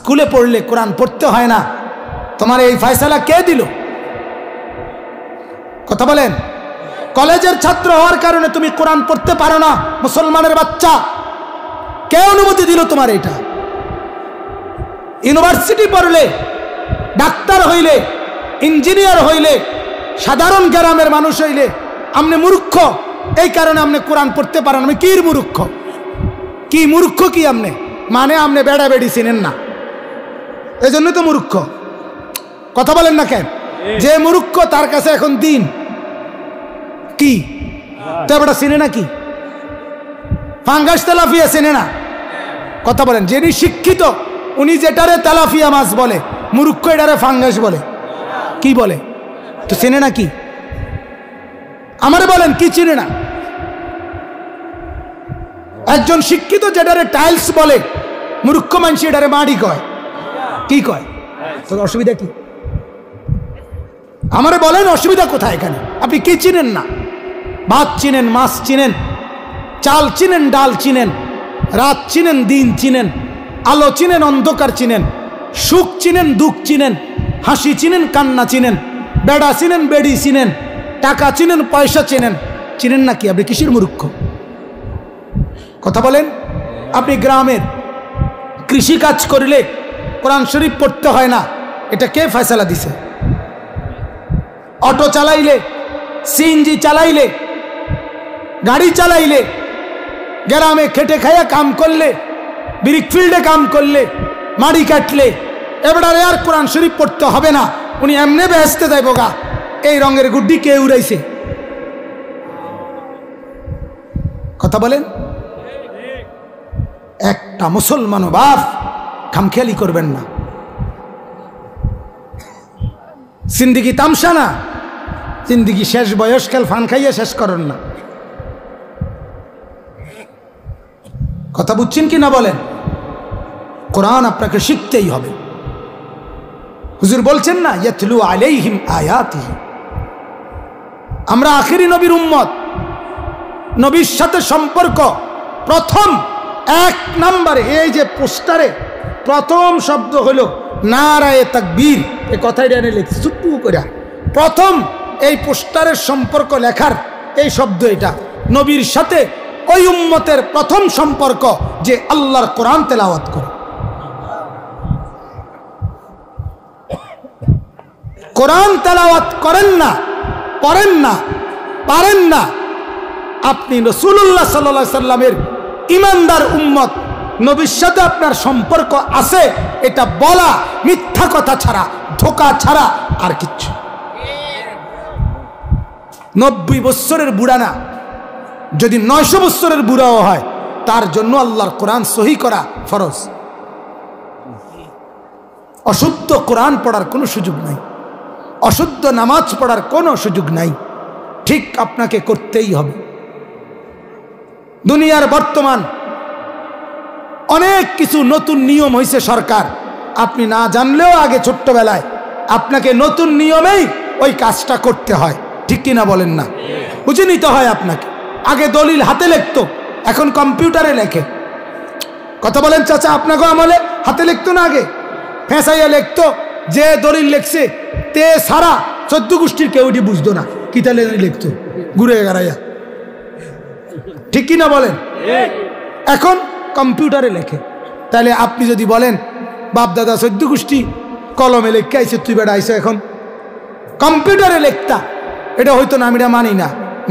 স্কুলে পড়লে কোরআন পড়তে হয় না, তোমার এই ফয়সালা কে দিল? কথা বলেন। কলেজের ছাত্র হওয়ার কারণে তুমি কোরআন পড়তে পারো না, মুসলমানের বাচ্চা, কে অনুমতি দিল তোমার এটা? ইউনিভার্সিটি পড়লে, ডাক্তার হইলে, ইঞ্জিনিয়ার হইলে, সাধারণ গ্রামের মানুষ হইলে আপনি মূর্খ, এই কারণে আপনি কোরআন পড়তে পারেন। আমি কির মূর্খ? কি মূর্খ কি আপনি? মানে আপনি বেড়া বেড়ি চিনেন না, এই জন্য তো মূর্খ। কথা বলেন না কেন? যে মূর্খ তার কাছে এখন দিন কি? তো বেটা চিনে না কি? ফাঙ্গাস তেলাফিয়া চিনে না। কথা বলেন। যিনি শিক্ষিত উনি যেটারে তেলাফিয়া মাছ বলে, মূর্খ এটারে ফাঙ্গাস বলে। কি বলে? তো চিনে না কি? আমারে বলেন কি চিনে না? একজন শিক্ষিত যেটারে টাইলস বলে, মূর্খ মানুষ এটারে মাড়ি কয়। কি কয়? তো অসুবিধা কি? আমারে বলেন অসুবিধা কোথায় এখানে? আপনি কি চিনেন না? ভাত চিনেন, মাছ চিনেন, চাল চিনেন, ডাল চিনেন, রাত চিনেন, দিন চিনেন, আলো চিনেন, অন্ধকার চিনেন, সুখ চিনেন, দুঃখ চিনেন, হাসি চিনেন, কান্না চিনেন, বেড়া চিনেন, বেড়ি চিনেন, টাকা চিনেন, পয়সা চিনেন। চিনেন না কি? আপনি কিসের মূর্খ? কথা বলেন। আপনি গ্রামের কৃষি কাজ করলে কোরআন শরীফ পড়তে হয় না, এটা কে ফয়সালা দিছে? অটো চালাইলে, সিএনজি চালাইলে, গাড়ি চালাইলে, গ্রামে খেটে খাইয়া কাম করলে, ব্রিক ফিল্ডে কাম করলে, মাড়ি কাটলে, এবারে আর কোরআন শরীফ পড়তে হবে না, উনি এমনি বেহেশতে যাইব গা। এই রঙের গুড্ডি কে উড়াইছে? কথা বলেন। একটা মুসলমান বাপ খামখেয়ালি করবেন না। জিন্দিগি তামসা না, জিন্দিগি শেষ বয়সকাল ফান খাইয়া শেষ করেন না। কথা বুঝছেন কি না বলেন? কোরআন আপনাকে শিখতেই হবে। হুজুর বলছেন না, ইয়াতলু আলাইহিম আয়াতিহি। আমরা আখিরি নবীর উম্মত, নবীর সাথে সম্পর্ক প্রথম এক নম্বরে এই যে পোস্টারে প্রথম শব্দ হলো নারায়ে তাকবীর। এই কথাটা এনে লিখছি চুট্টু করে। প্রথম এই পোস্টারের সম্পর্ক লেখার এই শব্দ, এটা নবীর সাথে ওই উম্মতের প্রথম সম্পর্ক যে আল্লাহর কোরআন তেলাওয়াত করে। কোরআন তেলাওয়াত করেন না, পড়েন না, পারেন না, আপনি রাসূলুল্লাহ সাল্লাল্লাহু আলাইহি সাল্লামের ইমানদার উম্মত, নবীর সাথে আপনার সম্পর্ক আছে এটা বলা মিথ্যা কথা ছাড়া, ধোঁকা ছাড়া আর কিচ্ছু। 90 বছরের বুড়া না, যদি 900 বছরের বুড়াও হয় তার জন্য আল্লাহর কোরআন সহি করা ফরজ। অশুদ্ধ কোরআন পড়ার কোনো সুযোগ নাই, অশুদ্ধ নামাজ পড়ার কোনো সুযোগ নাই। ঠিক আপনাকে করতেই হবে। দুনিয়ার বর্তমান অনেক কিছু নতুন নিয়ম হয়েছে সরকার, আপনি না জানলেও আগে ছোট্টবেলায় আপনাকে নতুন নিয়মেই ওই কাজটা করতে হয়। ঠিক কিনা বলেন না? বুঝে নিতে হয় আপনাকে। আগে দলিল হাতে লিখত, এখন কম্পিউটারে লেখে। কথা বলেন চাচা, আপনাকে আমলে হাতে লিখতো না, আগে ফেঁসাইয়া লিখতো। যে দলিল লিখছে তে সারা 14 গোষ্ঠীর কেউ এটি বুঝতো না, কি তাহলে লিখতো ঘুরে গাড়াইয়া। ঠিক কিনা বলেন? এখন কম্পিউটারে লেখে। তাহলে আপনি যদি বলেন বাপ দাদা 14 গোষ্ঠী কলমে লেখে আইছে, তুই বেড়া আইসো এখন কম্পিউটারে লেখতা, এটা হয়তো না, আমি এটা মানি না।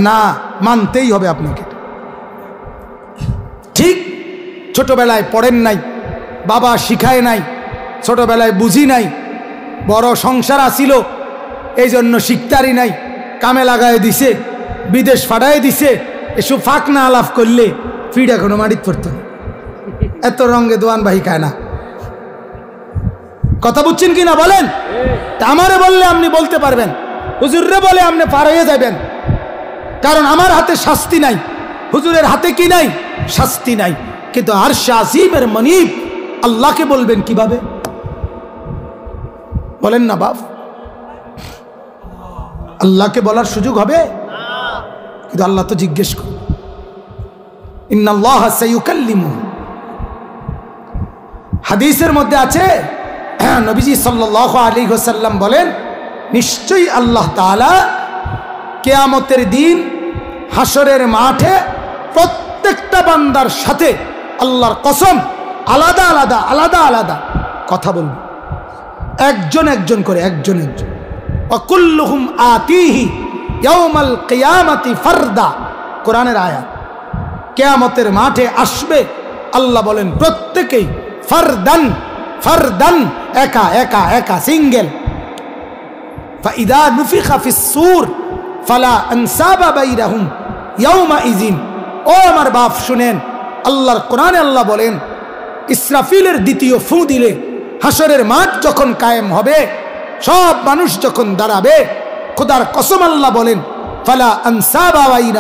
না, মানতেই হবে আপনাকে। ঠিক ছোটবেলায় পড়েন নাই, বাবা শিখায় নাই, ছোটবেলায় বুঝি নাই, বড় সংসার আসিল এই জন্য শিখতারি নাই, কামে লাগায় দিছে, বিদেশ ফাটাই দিছে। এসব ফাঁক না আলাপ করলে ফিড এখনো মাটিত পড়ত। এত রঙে দোয়ান বাহি খায় না। কথা বুঝছেন কিনা বলেন? তা আমারে বললে আপনি বলতে পারবেন, হুজুররে বলে আপনি পার হয়ে যাবেন, কারণ আমার হাতে শাস্তি নাই, হুজুরের হাতে কি নাই? শাস্তি নাই। কিন্তু আরশে আজিমের মনিব আল্লাহকে বলবেন কিভাবে? বলেন না বাপ, আল্লাহকে বলার সুযোগ হবে? কিন্তু আল্লাহ তো জিজ্ঞেস করুন, ইন্নাল্লাহা সাইয়ুকাল্লিমুহু। হাদিসের মধ্যে আছে, নবীজি সাল্লাল্লাহু আলাইহি ওয়াসাল্লাম বলেন, নিশ্চয়ই আল্লাহ তাআলা কিয়ামতের দিন হাসরের মাঠে প্রত্যেকটা বান্দার সাথে, আল্লাহর কসম, আলাদা আলাদা আলাদা আলাদা কথা বলবে, একজন একজন করে, একজন একজন। ওয়াকুল্লুহুম আতিহি ইয়াউমাল কিয়ামাতি ফারদা, কোরআনের আয়াত। কিয়ামতের মাঠে আসবে, আল্লাহ বলেন প্রত্যেকেই, ফারদান ফারদান, একা একা একা, সিঙ্গেল। ফাইদা নুফিখা ফিস-সূর ফালা আনসাবা বাইনাহুম ইয়াউমাইযিন। ও আমার বাপ শুনেন, আল্লাহর কোরআনে আল্লাহ বলেন, ইসরাফিলের দ্বিতীয় ফু দিলে হাসরের মাঠ যখন কায়েম হবে, সব মানুষ যখন দাঁড়াবে, খোদার কসম আল্লাহ বলেন, ফালা আনসাবা বাইনা